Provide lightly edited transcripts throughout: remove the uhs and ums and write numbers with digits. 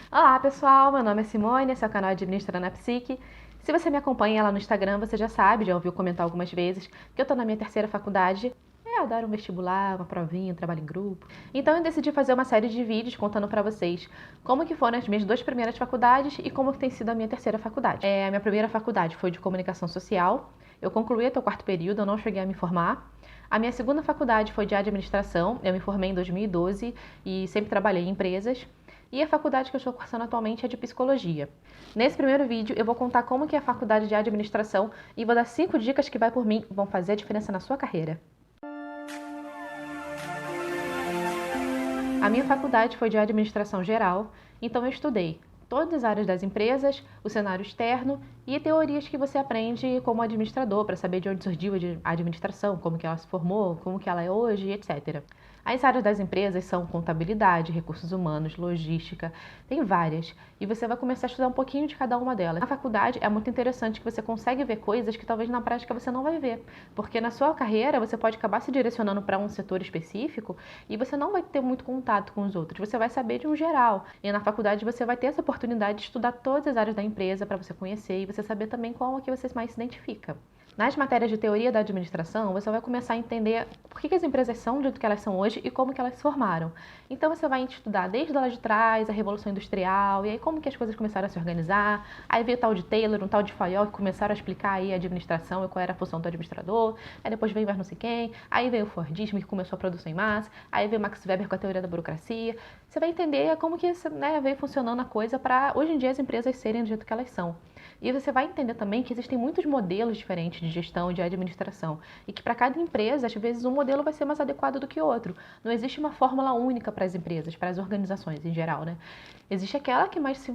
Olá pessoal, meu nome é Simone, esse é o canal Administrando a Psique. Se você me acompanha lá no Instagram, você já sabe, já ouviu comentar algumas vezes, que eu tô na minha terceira faculdade. Eu adoro um vestibular, uma provinha, um trabalho em grupo. Então eu decidi fazer uma série de vídeos contando pra vocês como que foram as minhas duas primeiras faculdades e como que tem sido a minha terceira faculdade. A minha primeira faculdade foi de comunicação social. Eu concluí até o quarto período, eu não cheguei a me formar. A minha segunda faculdade foi de administração, eu me formei em 2012 e sempre trabalhei em empresas. E a faculdade que eu estou cursando atualmente é de psicologia. Nesse primeiro vídeo eu vou contar como que é a faculdade de administração e vou dar 5 dicas que, por mim, vão fazer a diferença na sua carreira. A minha faculdade foi de administração geral, então eu estudei todas as áreas das empresas, o cenário externo e teorias que você aprende como administrador para saber de onde surgiu a administração, como que ela se formou, como que ela é hoje, etc. As áreas das empresas são contabilidade, recursos humanos, logística, tem várias. E você vai começar a estudar um pouquinho de cada uma delas. Na faculdade é muito interessante que você consegue ver coisas que talvez na prática você não vai ver. Porque na sua carreira você pode acabar se direcionando para um setor específico e você não vai ter muito contato com os outros. Você vai saber de um geral. E na faculdade você vai ter essa oportunidade de estudar todas as áreas da empresa para você conhecer e você saber também qual é que você mais se identifica. Nas matérias de teoria da administração, você vai começar a entender por que as empresas são do jeito que elas são hoje e como que elas se formaram. Então você vai estudar desde lá de trás, a Revolução Industrial, e aí como que as coisas começaram a se organizar. Aí veio o tal de Taylor, um tal de Fayol, que começaram a explicar aí a administração e qual era a função do administrador. Aí depois veio mais não sei quem, aí veio o Fordismo, que começou a produção em massa, aí veio Max Weber com a teoria da burocracia. Você vai entender como que veio funcionando a coisa para hoje em dia as empresas serem do jeito que elas são. E você vai entender também que existem muitos modelos diferentes de gestão e de administração e que para cada empresa, às vezes, um modelo vai ser mais adequado do que o outro. Não existe uma fórmula única para as empresas, para as organizações em geral, né? Existe aquela que mais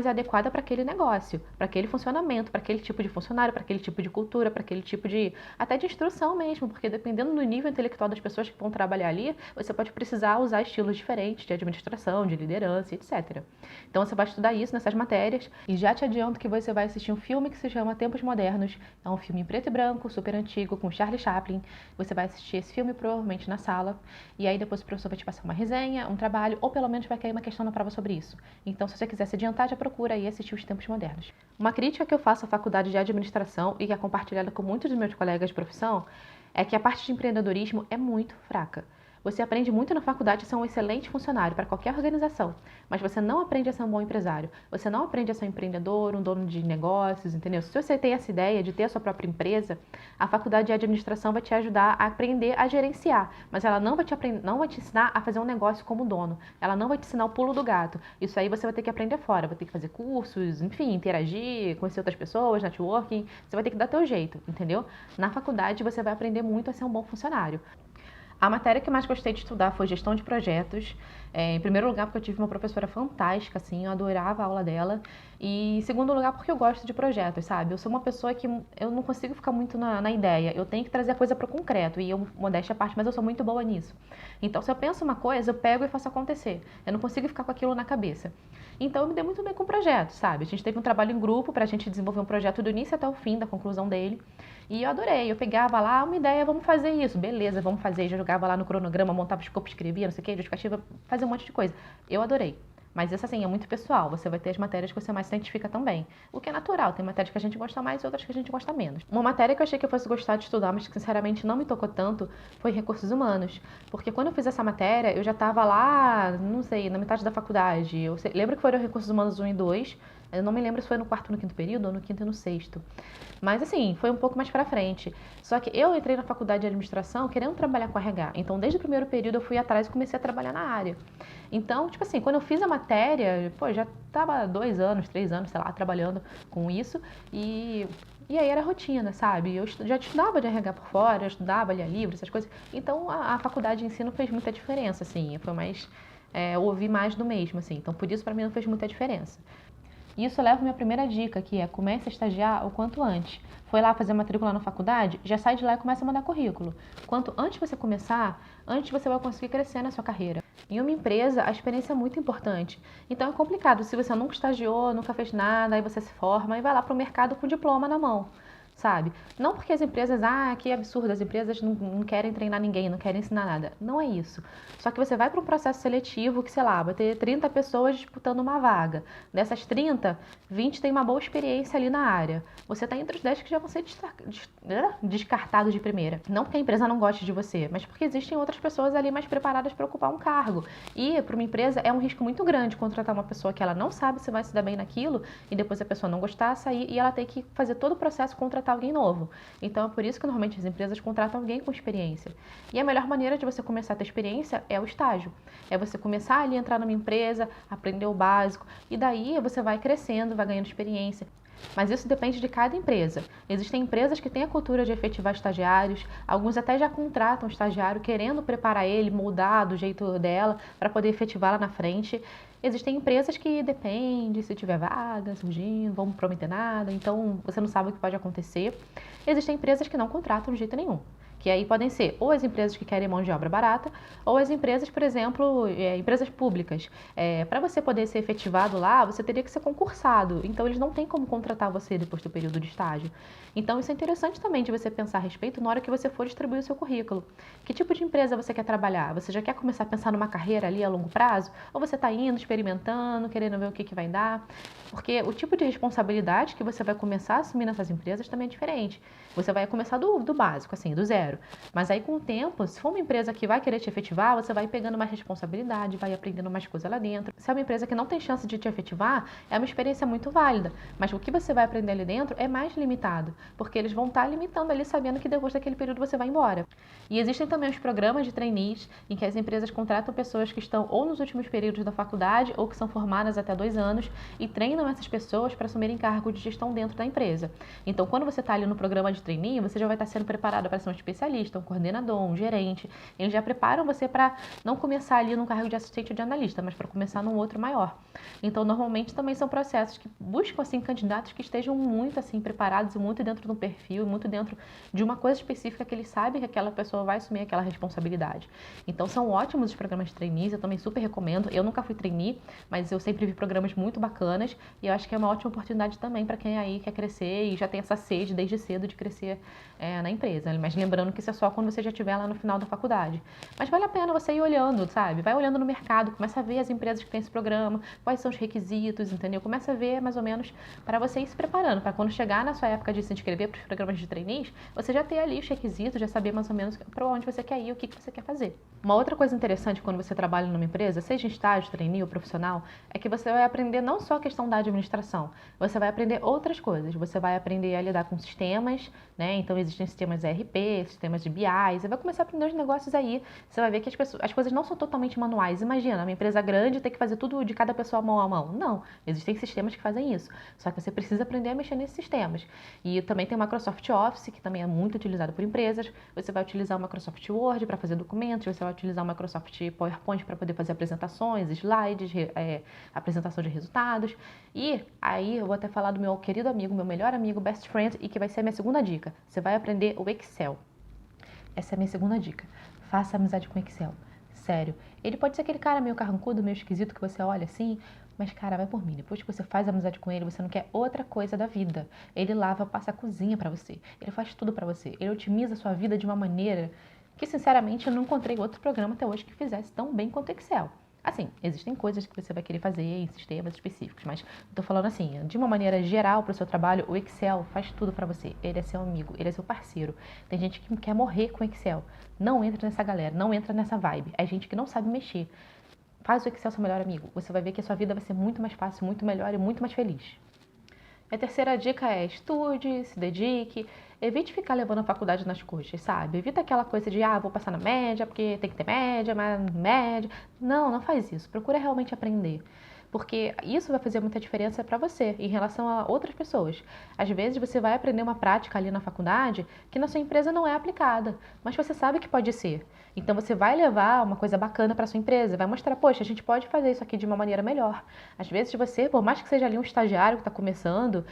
é adequada para aquele negócio, para aquele funcionamento, para aquele tipo de funcionário, para aquele tipo de cultura, para aquele tipo de até de instrução mesmo, porque dependendo do nível intelectual das pessoas que vão trabalhar ali, você pode precisar usar estilos diferentes de administração, de liderança, etc. Então você vai estudar isso nessas matérias e já te adianto que você vai assistir um filme que se chama Tempos Modernos. É um filme em preto e branco, super antigo, com Charlie Chaplin. Você vai assistir esse filme provavelmente na sala e aí depois o professor vai te passar uma resenha, um trabalho ou pelo menos vai cair uma questão na prova sobre isso. Então, se você quiser se adiantar, já procura aí assistir Os Tempos Modernos. Uma crítica que eu faço à faculdade de administração e que é compartilhada com muitos dos meus colegas de profissão é que a parte de empreendedorismo é muito fraca. Você aprende muito na faculdade a ser um excelente funcionário para qualquer organização, mas você não aprende a ser um bom empresário. Você não aprende a ser um empreendedor, um dono de negócios, entendeu? Se você tem essa ideia de ter a sua própria empresa, a faculdade de administração vai te ajudar a aprender a gerenciar, mas ela não vai te ensinar a fazer um negócio como dono. Ela não vai te ensinar o pulo do gato. Isso aí você vai ter que aprender fora, vai ter que fazer cursos, enfim, interagir, conhecer outras pessoas, networking. Você vai ter que dar teu jeito, entendeu? Na faculdade você vai aprender muito a ser um bom funcionário. A matéria que eu mais gostei de estudar foi gestão de projetos. Em primeiro lugar, porque eu tive uma professora fantástica, assim, eu adorava a aula dela. E em segundo lugar, porque eu gosto de projetos, sabe? Eu sou uma pessoa que eu não consigo ficar muito na ideia. Eu tenho que trazer a coisa para o concreto. E eu, modéstia à parte, mas eu sou muito boa nisso. Então, se eu penso uma coisa, eu pego e faço acontecer. Eu não consigo ficar com aquilo na cabeça. Então, eu me dei muito bem com projetos, sabe? A gente teve um trabalho em grupo para a gente desenvolver um projeto do início até o fim, da conclusão dele. E eu adorei. Eu pegava lá uma ideia, vamos fazer isso. Beleza, vamos fazer. Já jogava lá no cronograma, montava escopo, escrevia, não sei o que, justificativa, fazia um monte de coisa. Eu adorei. Mas isso, assim, é muito pessoal. Você vai ter as matérias que você mais se identifica também. O que é natural. Tem matérias que a gente gosta mais e outras que a gente gosta menos. Uma matéria que eu achei que eu fosse gostar de estudar, mas que sinceramente não me tocou tanto, foi recursos humanos. Porque quando eu fiz essa matéria, eu já estava lá, não sei, na metade da faculdade. Lembro que foram recursos humanos 1 e 2. Eu não me lembro se foi no quarto ou no quinto período ou no quinto e no sexto. Mas assim, foi um pouco mais pra frente. Só que eu entrei na faculdade de administração querendo trabalhar com RH. Então, desde o primeiro período eu fui atrás e comecei a trabalhar na área. Então, tipo assim, quando eu fiz a matéria, pô, já tava 2 anos, 3 anos, sei lá, trabalhando com isso. E aí era rotina, sabe? Eu já estudava de RH por fora, eu estudava, lia livros, essas coisas. Então, a faculdade de ensino fez muita diferença, assim. Foi mais... eu ouvi mais do mesmo, assim. Então, por isso, pra mim, não fez muita diferença. E isso leva à minha primeira dica, que é comece a estagiar o quanto antes. Foi lá fazer matrícula na faculdade, já sai de lá e começa a mandar currículo. Quanto antes você começar, antes você vai conseguir crescer na sua carreira. Em uma empresa, a experiência é muito importante. Então é complicado, se você nunca estagiou, nunca fez nada, aí você se forma e vai lá para o mercado com diploma na mão. sabe? Não porque as empresas, que absurdo, as empresas não querem treinar ninguém, não querem ensinar nada. Não é isso. Só que você vai para um processo seletivo que, sei lá, vai ter 30 pessoas disputando uma vaga. Dessas 30, 20 têm uma boa experiência ali na área. Você está entre os 10 que já vão ser descartados de primeira. Não porque a empresa não goste de você, mas porque existem outras pessoas ali mais preparadas para ocupar um cargo. E para uma empresa é um risco muito grande contratar uma pessoa que ela não sabe se vai se dar bem naquilo e depois a pessoa não gostar, sair e ela tem que fazer todo o processo contratar alguém novo. Então é por isso que normalmente as empresas contratam alguém com experiência. E a melhor maneira de você começar a ter experiência é o estágio. É você começar ali a entrar numa empresa, aprender o básico e daí você vai crescendo, vai ganhando experiência. Mas isso depende de cada empresa. Existem empresas que têm a cultura de efetivar estagiários, alguns até já contratam o estagiário querendo preparar ele, moldar do jeito dela para poder efetivar lá na frente. Existem empresas que depende se tiver vaga surgindo, não vão prometer nada, então você não sabe o que pode acontecer. Existem empresas que não contratam de jeito nenhum. Que aí podem ser ou as empresas que querem mão de obra barata, ou as empresas, por exemplo, empresas públicas. Para você poder ser efetivado lá, você teria que ser concursado. Então, eles não têm como contratar você depois do período de estágio. Então, isso é interessante também de você pensar a respeito na hora que você for distribuir o seu currículo. Que tipo de empresa você quer trabalhar? Você já quer começar a pensar numa carreira ali a longo prazo? Ou você está indo, experimentando, querendo ver o que vai dar? Porque o tipo de responsabilidade que você vai começar a assumir nessas empresas também é diferente. Você vai começar do básico, assim, do zero. Mas aí, com o tempo, se for uma empresa que vai querer te efetivar, você vai pegando mais responsabilidade, vai aprendendo mais coisa lá dentro. Se é uma empresa que não tem chance de te efetivar, é uma experiência muito válida. Mas o que você vai aprender ali dentro é mais limitado, porque eles vão estar limitando ali, sabendo que depois daquele período você vai embora. E existem também os programas de trainees, em que as empresas contratam pessoas que estão ou nos últimos períodos da faculdade, ou que são formadas até 2 anos, e treinam essas pessoas para assumirem cargo de gestão dentro da empresa. Então, quando você está ali no programa de trainee, você já vai estar sendo preparado para ser um especialista, um coordenador, um gerente. Eles já preparam você para não começar ali no cargo de assistente ou de analista, mas para começar num outro maior. Então, normalmente também são processos que buscam assim candidatos que estejam muito assim preparados e muito dentro de um perfil, muito dentro de uma coisa específica que eles sabem que aquela pessoa vai assumir aquela responsabilidade. Então, são ótimos os programas de trainees, eu também super recomendo. Eu nunca fui trainee, mas eu sempre vi programas muito bacanas e eu acho que é uma ótima oportunidade também para quem aí quer crescer e já tem essa sede desde cedo de crescer na empresa. Mas lembrando que isso é só quando você já estiver lá no final da faculdade. Mas vale a pena você ir olhando, sabe? Vai olhando no mercado, começa a ver as empresas que têm esse programa, quais são os requisitos, entendeu? Começa a ver mais ou menos para você ir se preparando, para quando chegar na sua época de se inscrever para os programas de trainees, você já ter ali os requisitos, já saber mais ou menos para onde você quer ir, o que você quer fazer. Uma outra coisa interessante quando você trabalha numa empresa, seja em estágio, trainee ou profissional, é que você vai aprender não só a questão da administração, você vai aprender outras coisas. Você vai aprender a lidar com sistemas, né? Então existem sistemas ERP, sistemas de BI, você vai começar a aprender os negócios aí. Você vai ver que as coisas não são totalmente manuais. Imagina, uma empresa grande ter que fazer tudo de cada pessoa mão a mão. Não, existem sistemas que fazem isso. Só que você precisa aprender a mexer nesses sistemas. E também tem o Microsoft Office, que também é muito utilizado por empresas. Você vai utilizar o Microsoft Word para fazer documentos, você vai utilizar o Microsoft PowerPoint para poder fazer apresentações, slides, apresentação de resultados. E aí eu vou até falar do meu querido amigo, meu melhor amigo, best friend, e que vai ser a minha segunda dica. Você vai aprender o Excel. Essa é a minha segunda dica. Faça amizade com o Excel. Sério. Ele pode ser aquele cara meio carrancudo, meio esquisito que você olha assim, mas, cara, vai por mim. Depois que você faz amizade com ele, você não quer outra coisa da vida. Ele lava, passa a cozinha pra você. Ele faz tudo pra você. Ele otimiza a sua vida de uma maneira que, sinceramente, eu não encontrei outro programa até hoje que fizesse tão bem quanto o Excel. Assim, existem coisas que você vai querer fazer em sistemas específicos, mas eu tô falando assim, de uma maneira geral para o seu trabalho, o Excel faz tudo para você. Ele é seu amigo, ele é seu parceiro. Tem gente que quer morrer com o Excel. Não entra nessa galera, não entra nessa vibe. É gente que não sabe mexer. Faz o Excel seu melhor amigo. Você vai ver que a sua vida vai ser muito mais fácil, muito melhor e muito mais feliz. A terceira dica é estude, se dedique, evite ficar levando a faculdade nas coxas, sabe? Evita aquela coisa de, vou passar na média, porque tem que ter média, mas média. Não, não faz isso. Procura realmente aprender. Porque isso vai fazer muita diferença para você em relação a outras pessoas. Às vezes você vai aprender uma prática ali na faculdade que na sua empresa não é aplicada, mas você sabe que pode ser. Então você vai levar uma coisa bacana para sua empresa, vai mostrar, poxa, a gente pode fazer isso aqui de uma maneira melhor. Às vezes você, por mais que seja ali um estagiário que está começando,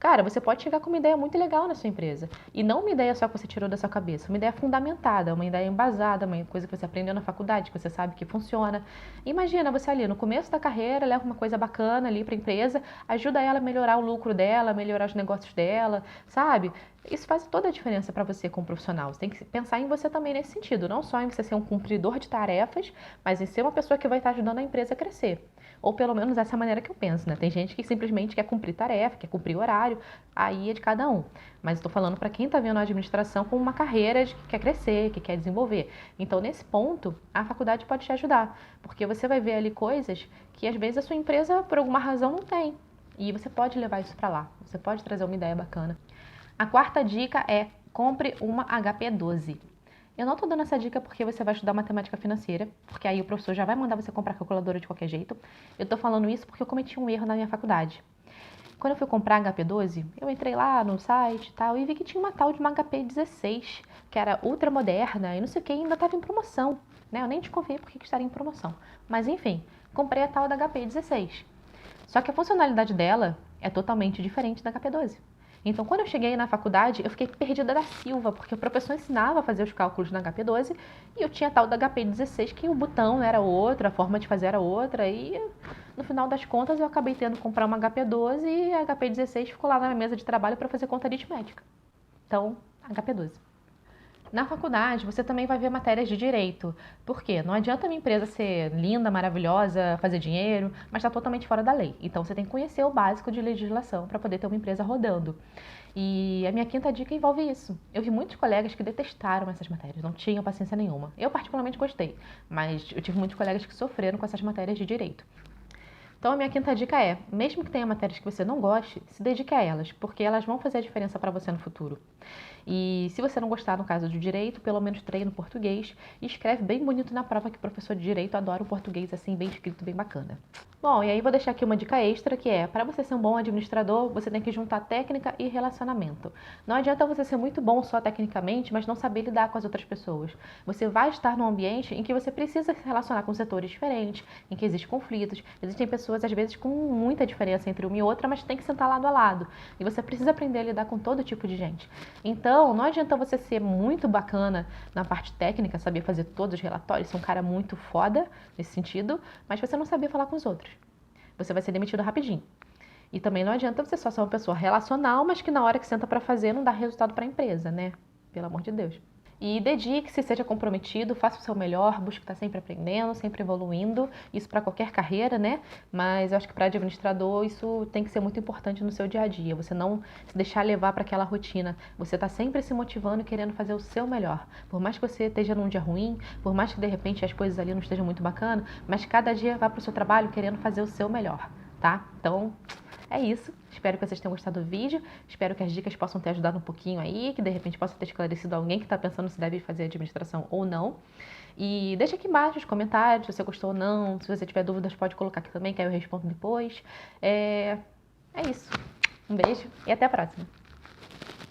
Cara, você pode chegar com uma ideia muito legal na sua empresa. E não uma ideia só que você tirou da sua cabeça, uma ideia fundamentada, uma ideia embasada, uma coisa que você aprendeu na faculdade, que você sabe que funciona. Imagina você ali no começo da carreira, leva uma coisa bacana ali para a empresa, ajuda ela a melhorar o lucro dela, melhorar os negócios dela, sabe? Isso faz toda a diferença para você como profissional. Você tem que pensar em você também nesse sentido, não só em você ser um cumpridor de tarefas, mas em ser uma pessoa que vai estar ajudando a empresa a crescer. Ou pelo menos essa é a maneira que eu penso, né? Tem gente que simplesmente quer cumprir tarefa, quer cumprir horário, aí é de cada um. Mas estou falando para quem está vendo a administração como uma carreira que quer crescer, que quer desenvolver. Então, nesse ponto, a faculdade pode te ajudar, porque você vai ver ali coisas que às vezes a sua empresa, por alguma razão, não tem. E você pode levar isso para lá, você pode trazer uma ideia bacana. A quarta dica é compre uma HP12. Eu não estou dando essa dica porque você vai estudar matemática financeira, porque aí o professor já vai mandar você comprar calculadora de qualquer jeito. Eu estou falando isso porque eu cometi um erro na minha faculdade. Quando eu fui comprar a HP12, eu entrei lá no site e tal e vi que tinha uma tal de uma HP16, que era ultra moderna e não sei o que, ainda estava em promoção. Né? Eu nem desconfiei porque que estaria em promoção. Mas enfim, comprei a tal da HP16. Só que a funcionalidade dela é totalmente diferente da HP12. Então, quando eu cheguei na faculdade, eu fiquei perdida da Silva, porque o professor ensinava a fazer os cálculos na HP12 e eu tinha a tal da HP16 que o botão era outro, a forma de fazer era outra e no final das contas eu acabei tendo que comprar uma HP12 e a HP16 ficou lá na minha mesa de trabalho para fazer conta aritmética. Então, HP12. Na faculdade, você também vai ver matérias de direito. Por quê? Não adianta a minha empresa ser linda, maravilhosa, fazer dinheiro, mas está totalmente fora da lei. Então, você tem que conhecer o básico de legislação para poder ter uma empresa rodando. E a minha quinta dica envolve isso. Eu vi muitos colegas que detestaram essas matérias, não tinham paciência nenhuma. Eu particularmente gostei, mas eu tive muitos colegas que sofreram com essas matérias de direito. Então, a minha quinta dica é, mesmo que tenha matérias que você não goste, se dedique a elas, porque elas vão fazer a diferença para você no futuro. E se você não gostar, no caso de direito, pelo menos treine português e escreve bem bonito na prova, que o professor de direito adora um português assim, bem escrito, bem bacana. Bom, e aí vou deixar aqui uma dica extra, que é, para você ser um bom administrador, você tem que juntar técnica e relacionamento. Não adianta você ser muito bom só tecnicamente, mas não saber lidar com as outras pessoas. Você vai estar num ambiente em que você precisa se relacionar com setores diferentes, em que existem conflitos, existem pessoas, às vezes, com muita diferença entre uma e outra, mas tem que sentar lado a lado. E você precisa aprender a lidar com todo tipo de gente. Então, não adianta você ser muito bacana na parte técnica, saber fazer todos os relatórios, ser um cara muito foda nesse sentido, mas você não saber falar com os outros. Você vai ser demitido rapidinho. E também não adianta você só ser uma pessoa relacional, mas que na hora que senta para fazer não dá resultado para a empresa, né? Pelo amor de Deus. E dedique-se, seja comprometido, faça o seu melhor, busque estar sempre aprendendo, sempre evoluindo. Isso para qualquer carreira, né? Mas eu acho que para administrador isso tem que ser muito importante no seu dia a dia. Você não se deixar levar para aquela rotina. Você está sempre se motivando e querendo fazer o seu melhor. Por mais que você esteja num dia ruim, por mais que de repente as coisas ali não estejam muito bacanas, mas cada dia vá para o seu trabalho querendo fazer o seu melhor, tá? Então, é isso. Espero que vocês tenham gostado do vídeo. Espero que as dicas possam ter ajudado um pouquinho aí, que de repente possa ter esclarecido alguém que está pensando se deve fazer administração ou não. E deixa aqui embaixo os comentários se você gostou ou não. Se você tiver dúvidas, pode colocar aqui também, que aí eu respondo depois. É isso. Um beijo e até a próxima.